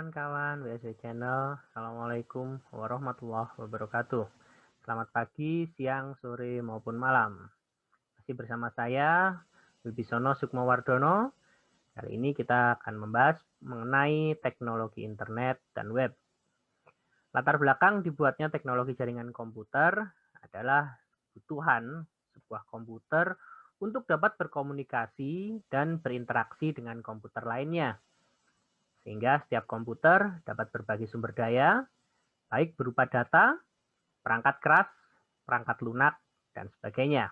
kawan-kawan WSW Channel. Assalamualaikum warahmatullahi wabarakatuh. Selamat pagi, siang, sore, maupun malam. Masih bersama saya, Wibisono Sukmowardono. Kali ini kita akan membahas mengenai teknologi internet dan web. Latar belakang dibuatnya teknologi jaringan komputer adalah kebutuhan sebuah komputer untuk dapat berkomunikasi dan berinteraksi dengan komputer lainnya. Sehingga setiap komputer dapat berbagi sumber daya, baik berupa data, perangkat keras, perangkat lunak, dan sebagainya.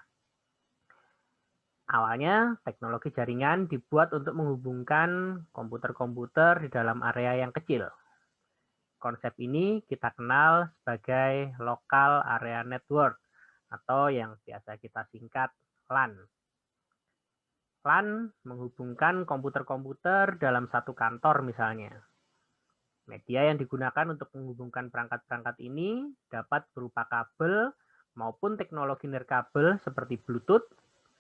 Awalnya, teknologi jaringan dibuat untuk menghubungkan komputer-komputer di dalam area yang kecil. Konsep ini kita kenal sebagai Local Area Network, atau yang biasa kita singkat LAN. LAN menghubungkan komputer-komputer dalam satu kantor misalnya. Media yang digunakan untuk menghubungkan perangkat-perangkat ini dapat berupa kabel maupun teknologi nirkabel seperti Bluetooth,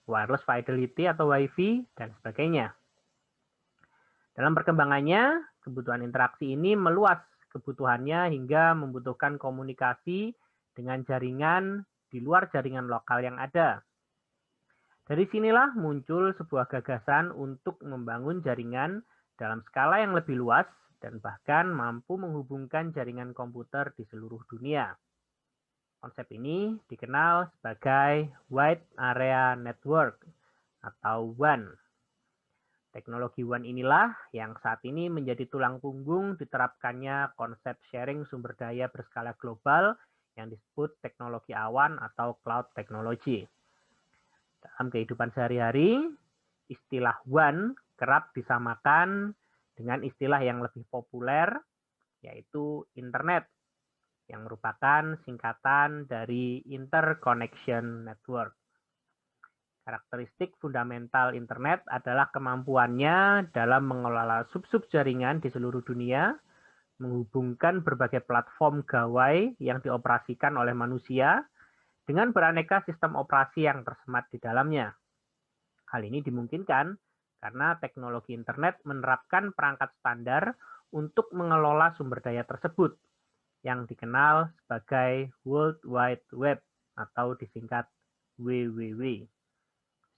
wireless fidelity atau Wi-Fi, dan sebagainya. Dalam perkembangannya, kebutuhan interaksi ini meluas kebutuhannya hingga membutuhkan komunikasi dengan jaringan di luar jaringan lokal yang ada. Dari sinilah muncul sebuah gagasan untuk membangun jaringan dalam skala yang lebih luas dan bahkan mampu menghubungkan jaringan komputer di seluruh dunia. Konsep ini dikenal sebagai Wide Area Network atau WAN. Teknologi WAN inilah yang saat ini menjadi tulang punggung diterapkannya konsep sharing sumber daya berskala global yang disebut teknologi awan atau cloud technology. Dalam kehidupan sehari-hari, istilah WAN kerap disamakan dengan istilah yang lebih populer, yaitu Internet, yang merupakan singkatan dari Interconnection Network. Karakteristik fundamental Internet adalah kemampuannya dalam mengelola sub-sub jaringan di seluruh dunia, menghubungkan berbagai platform gawai yang dioperasikan oleh manusia, dengan beraneka sistem operasi yang tersemat di dalamnya. Hal ini dimungkinkan karena teknologi internet menerapkan perangkat standar untuk mengelola sumber daya tersebut, yang dikenal sebagai World Wide Web atau disingkat WWW.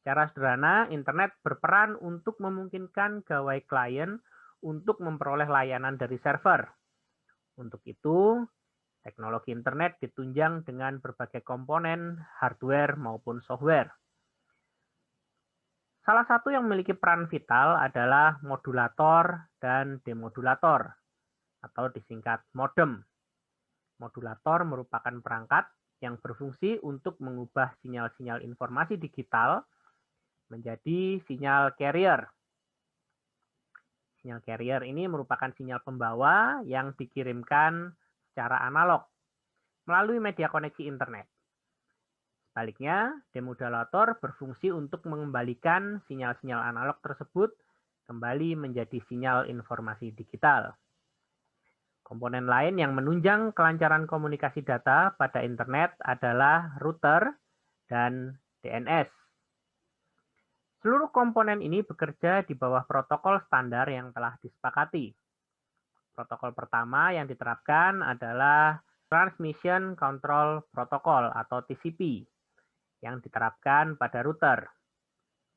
Secara sederhana, internet berperan untuk memungkinkan gawai klien untuk memperoleh layanan dari server. Untuk itu, teknologi internet ditunjang dengan berbagai komponen, hardware maupun software. Salah satu yang memiliki peran vital adalah modulator dan demodulator, atau disingkat modem. Modulator merupakan perangkat yang berfungsi untuk mengubah sinyal-sinyal informasi digital menjadi sinyal carrier. Sinyal carrier ini merupakan sinyal pembawa yang dikirimkan secara analog melalui media koneksi internet. Sebaliknya, demodulator berfungsi untuk mengembalikan sinyal-sinyal analog tersebut kembali menjadi sinyal informasi digital. Komponen lain yang menunjang kelancaran komunikasi data pada internet adalah router dan DNS. Seluruh komponen ini bekerja di bawah protokol standar yang telah disepakati. Protokol pertama yang diterapkan adalah Transmission Control Protocol atau TCP yang diterapkan pada router.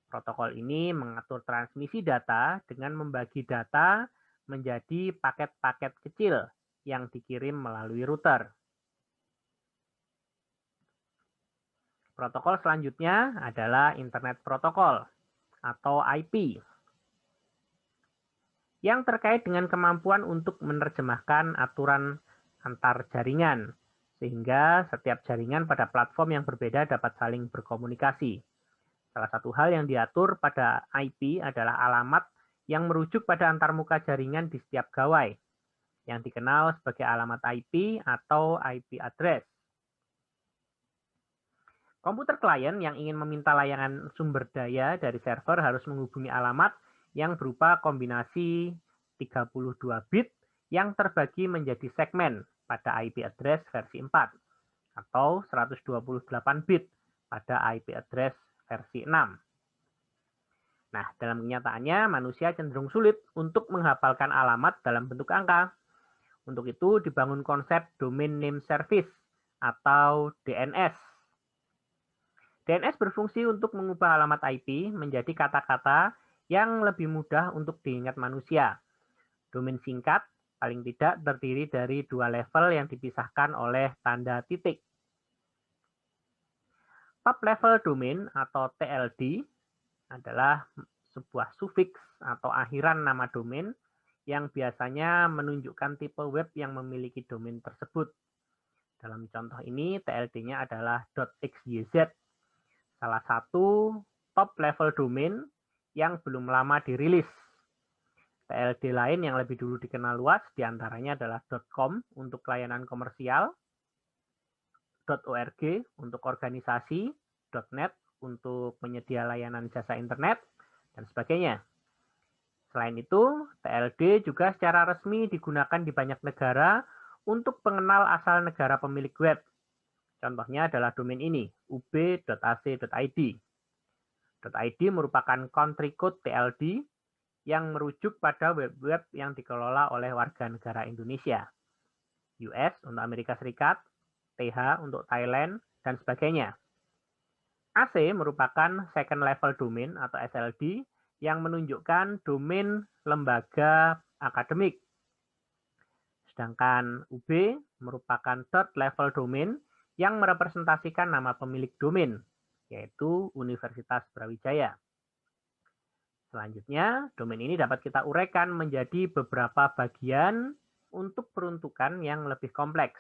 Protokol ini mengatur transmisi data dengan membagi data menjadi paket-paket kecil yang dikirim melalui router. Protokol selanjutnya adalah Internet Protocol atau IP, yang terkait dengan kemampuan untuk menerjemahkan aturan antar jaringan, sehingga setiap jaringan pada platform yang berbeda dapat saling berkomunikasi. Salah satu hal yang diatur pada IP adalah alamat yang merujuk pada antarmuka jaringan di setiap gawai, yang dikenal sebagai alamat IP atau IP address. Komputer klien yang ingin meminta layanan sumber daya dari server harus menghubungi alamat yang berupa kombinasi 32 bit yang terbagi menjadi segmen pada IP address versi 4 atau 128 bit pada IP address versi 6. Nah, dalam kenyataannya manusia cenderung sulit untuk menghafalkan alamat dalam bentuk angka. Untuk itu dibangun konsep Domain Name Service atau DNS. DNS berfungsi untuk mengubah alamat IP menjadi kata-kata yang lebih mudah untuk diingat manusia. Domain singkat paling tidak terdiri dari 2 level yang dipisahkan oleh tanda titik. Top level domain atau TLD adalah sebuah sufiks atau akhiran nama domain yang biasanya menunjukkan tipe web yang memiliki domain tersebut. Dalam contoh ini, TLD-nya adalah .xyz, salah satu top level domain yang belum lama dirilis. TLD lain yang lebih dulu dikenal luas diantaranya adalah .com untuk layanan komersial, .org untuk organisasi, .net untuk penyedia layanan jasa internet, dan sebagainya. Selain itu, TLD juga secara resmi digunakan di banyak negara untuk pengenal asal negara pemilik web. Contohnya adalah domain ini, ub.ac.id. .id merupakan country code TLD yang merujuk pada web-web yang dikelola oleh warga negara Indonesia. US untuk Amerika Serikat, TH untuk Thailand, dan sebagainya. AC merupakan second level domain atau SLD yang menunjukkan domain lembaga akademik. Sedangkan UB merupakan third level domain yang merepresentasikan nama pemilik domain, yaitu Universitas Brawijaya. Selanjutnya, domain ini dapat kita uraikan menjadi beberapa bagian untuk peruntukan yang lebih kompleks,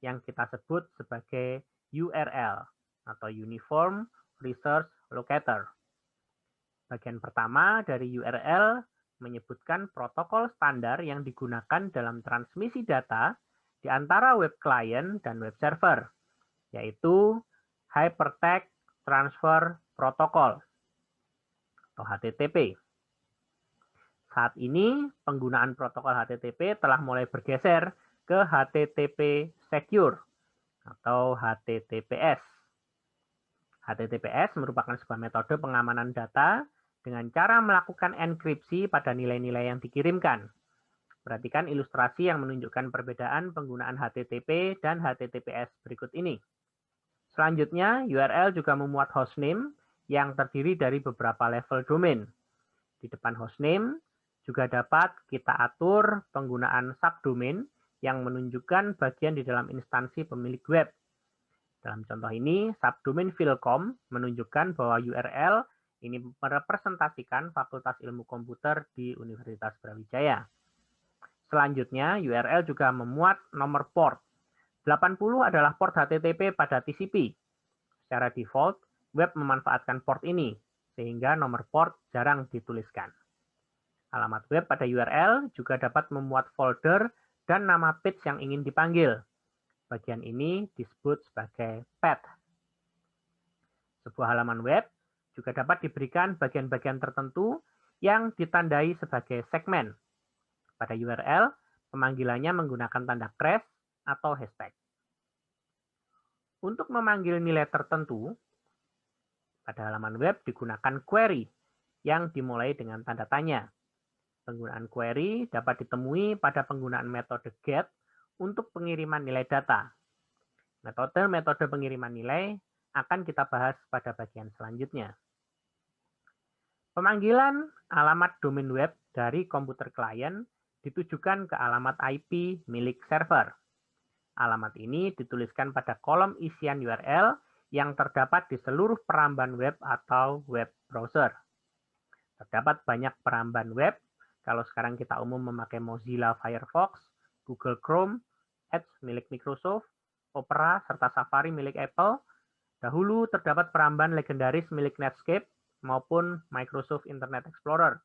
yang kita sebut sebagai URL atau Uniform Resource Locator. Bagian pertama dari URL menyebutkan protokol standar yang digunakan dalam transmisi data di antara web client dan web server, yaitu Hypertext Transfer Protocol atau HTTP. Saat ini, penggunaan protokol HTTP telah mulai bergeser ke HTTP Secure atau HTTPS. HTTPS merupakan sebuah metode pengamanan data dengan cara melakukan enkripsi pada nilai-nilai yang dikirimkan. Perhatikan ilustrasi yang menunjukkan perbedaan penggunaan HTTP dan HTTPS berikut ini. Selanjutnya, URL juga memuat hostname yang terdiri dari beberapa level domain. Di depan hostname, juga dapat kita atur penggunaan subdomain yang menunjukkan bagian di dalam instansi pemilik web. Dalam contoh ini, subdomain Philcom menunjukkan bahwa URL ini merepresentasikan Fakultas Ilmu Komputer di Universitas Brawijaya. Selanjutnya, URL juga memuat nomor port. 80 adalah port HTTP pada TCP. Secara default, web memanfaatkan port ini, sehingga nomor port jarang dituliskan. Alamat web pada URL juga dapat memuat folder dan nama page yang ingin dipanggil. Bagian ini disebut sebagai path. Sebuah halaman web juga dapat diberikan bagian-bagian tertentu yang ditandai sebagai segmen. Pada URL, pemanggilannya menggunakan tanda crash atau hashtag. Untuk memanggil nilai tertentu, pada halaman web digunakan query yang dimulai dengan tanda tanya. Penggunaan query dapat ditemui pada penggunaan metode get untuk pengiriman nilai data. Metode-metode pengiriman nilai akan kita bahas pada bagian selanjutnya. Pemanggilan alamat domain web dari komputer klien ditujukan ke alamat IP milik server. Alamat ini dituliskan pada kolom isian URL yang terdapat di seluruh peramban web atau web browser. Terdapat banyak peramban web. Kalau sekarang kita umum memakai Mozilla Firefox, Google Chrome, Edge milik Microsoft, Opera, serta Safari milik Apple, dahulu terdapat peramban legendaris milik Netscape maupun Microsoft Internet Explorer.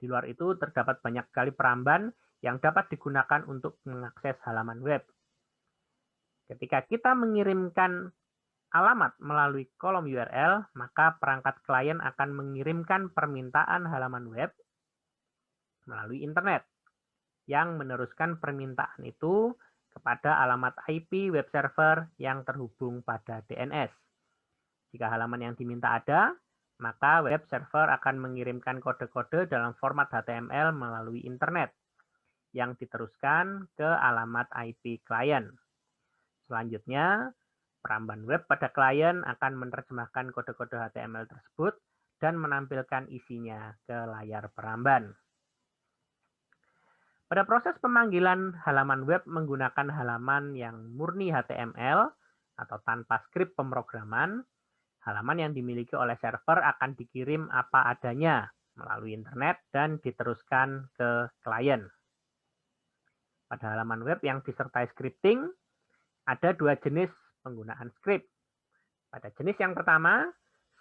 Di luar itu terdapat banyak sekali peramban yang dapat digunakan untuk mengakses halaman web. Ketika kita mengirimkan alamat melalui kolom URL, maka perangkat klien akan mengirimkan permintaan halaman web melalui internet, yang meneruskan permintaan itu kepada alamat IP web server yang terhubung pada DNS. Jika halaman yang diminta ada, maka web server akan mengirimkan kode-kode dalam format HTML melalui internet yang diteruskan ke alamat IP klien. Selanjutnya, peramban web pada klien akan menerjemahkan kode-kode HTML tersebut dan menampilkan isinya ke layar peramban. Pada proses pemanggilan halaman web menggunakan halaman yang murni HTML atau tanpa skrip pemrograman, halaman yang dimiliki oleh server akan dikirim apa adanya melalui internet dan diteruskan ke klien. Pada halaman web yang disertai scripting, ada dua jenis penggunaan script. Pada jenis yang pertama,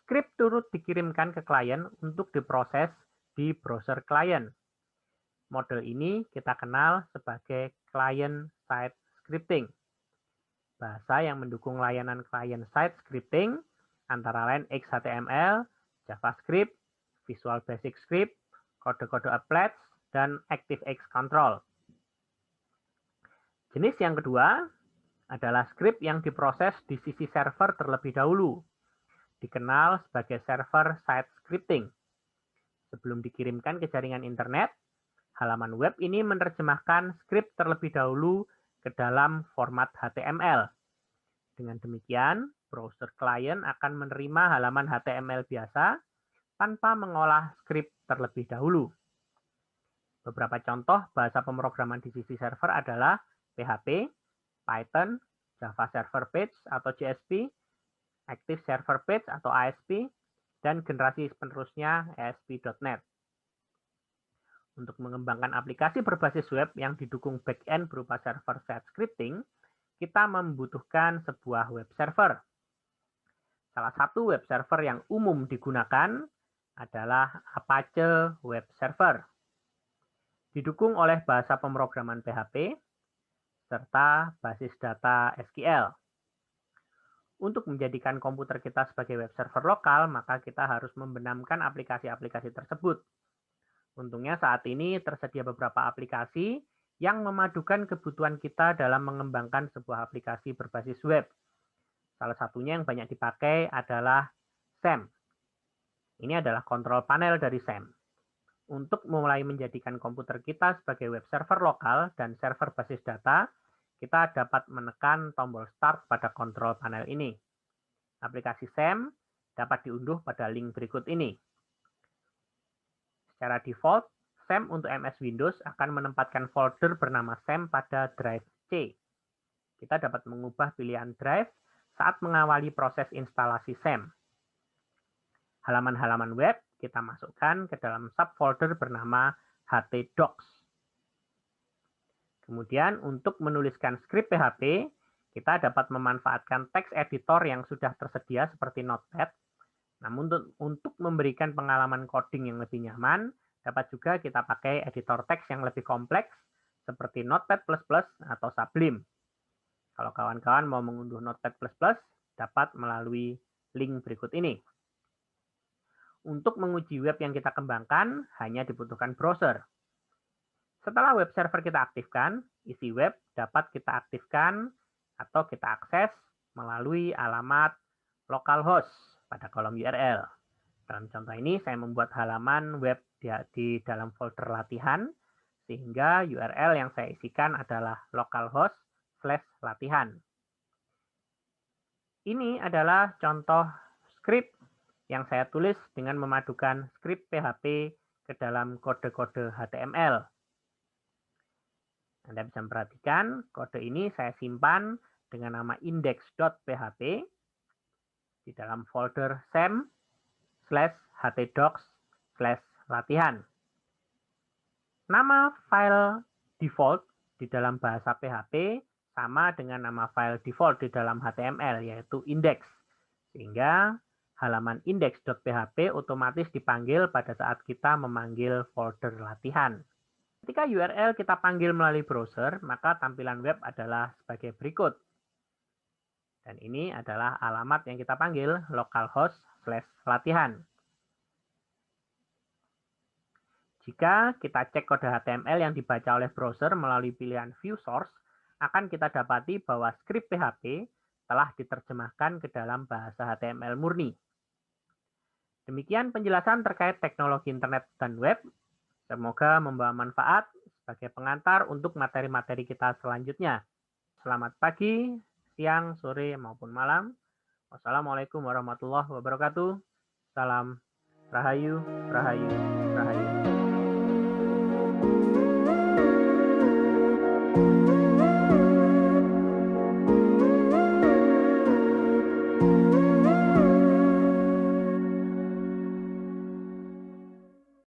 script turut dikirimkan ke klien untuk diproses di browser klien. Model ini kita kenal sebagai client-side scripting. Bahasa yang mendukung layanan client-side scripting antara lain XHTML, JavaScript, Visual Basic Script, kode-kode applets, dan ActiveX Control. Jenis yang kedua adalah script yang diproses di sisi server terlebih dahulu, dikenal sebagai server-side scripting. Sebelum dikirimkan ke jaringan internet, halaman web ini menerjemahkan skrip terlebih dahulu ke dalam format HTML. Dengan demikian, browser klien akan menerima halaman HTML biasa tanpa mengolah skrip terlebih dahulu. Beberapa contoh bahasa pemrograman di sisi server adalah PHP, Python, Java Server Page atau JSP, Active Server Page atau ASP, dan generasi penerusnya ASP.NET. Untuk mengembangkan aplikasi berbasis web yang didukung back-end berupa server-side scripting, kita membutuhkan sebuah web server. Salah satu web server yang umum digunakan adalah Apache Web Server. Didukung oleh bahasa pemrograman PHP, serta basis data SQL. Untuk menjadikan komputer kita sebagai web server lokal, maka kita harus membenamkan aplikasi-aplikasi tersebut. Untungnya saat ini tersedia beberapa aplikasi yang memadukan kebutuhan kita dalam mengembangkan sebuah aplikasi berbasis web. Salah satunya yang banyak dipakai adalah SAM. Ini adalah kontrol panel dari SAM. Untuk mulai menjadikan komputer kita sebagai web server lokal dan server basis data, kita dapat menekan tombol Start pada kontrol panel ini. Aplikasi SAM dapat diunduh pada link berikut ini. Secara default, SAM untuk MS Windows akan menempatkan folder bernama SAM pada drive C. Kita dapat mengubah pilihan drive saat mengawali proses instalasi SAM. Halaman-halaman web kita masukkan ke dalam subfolder bernama htdocs. Kemudian untuk menuliskan skrip PHP, kita dapat memanfaatkan text editor yang sudah tersedia seperti Notepad. Namun untuk memberikan pengalaman coding yang lebih nyaman, dapat juga kita pakai editor teks yang lebih kompleks seperti Notepad++ atau Sublime. Kalau kawan-kawan mau mengunduh Notepad++, dapat melalui link berikut ini. Untuk menguji web yang kita kembangkan, hanya dibutuhkan browser. Setelah web server kita aktifkan, isi web dapat kita aktifkan atau kita akses melalui alamat localhost pada kolom URL. Dalam contoh ini, saya membuat halaman web di dalam folder latihan, sehingga URL yang saya isikan adalah localhost/latihan. Ini adalah contoh script yang saya tulis dengan memadukan script PHP ke dalam kode-kode HTML. Anda bisa memperhatikan, kode ini saya simpan dengan nama index.php di dalam folder sam/htdocs/latihan. Nama file default di dalam bahasa PHP sama dengan nama file default di dalam HTML, yaitu index. Sehingga halaman index.php otomatis dipanggil pada saat kita memanggil folder latihan. Ketika URL kita panggil melalui browser, maka tampilan web adalah sebagai berikut. Dan ini adalah alamat yang kita panggil, localhost/latihan. Jika kita cek kode HTML yang dibaca oleh browser melalui pilihan View Source, akan kita dapati bahwa skrip PHP telah diterjemahkan ke dalam bahasa HTML murni. Demikian penjelasan terkait teknologi internet dan web. Semoga membawa manfaat sebagai pengantar untuk materi-materi kita selanjutnya. Selamat pagi, siang, sore, maupun malam. Wassalamualaikum warahmatullahi wabarakatuh. Salam Rahayu, Rahayu, Rahayu.